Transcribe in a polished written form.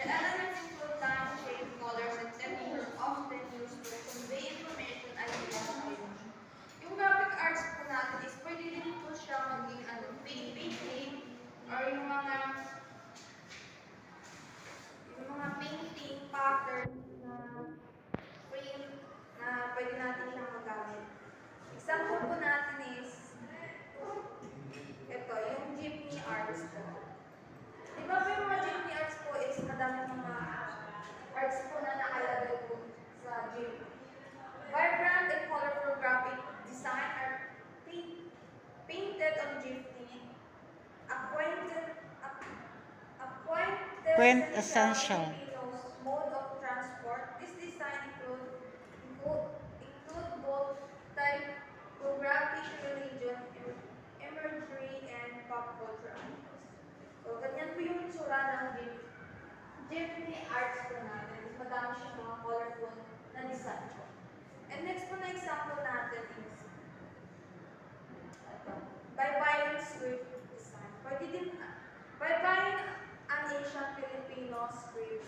The elements include time, shape, colors, and texture often used to convey information, ideas, and emotion. Yung graphic arts po natin is pwede din po siya maging painting or yung mga painting pattern na frame na pwede natin siyang magamit. Example po natin is ito, yung jeepney arts po. Di ba po yung mga jeepney arts po is madami mga arts po na nakalagay po sa jeep. Vibrant and colorful graphic design are painted on jeepney. Acquainted Quintessential. Filipinos mode of transport. This design include both typography, religion, imagery, and pop culture icons. So, ganyan po yung itsura ng jeepney arts po natin. Madami siyang mga colorful na design po. And next po na example natin is ito, baybayin script design. Pwede din, baybayin ang Asian Filipino script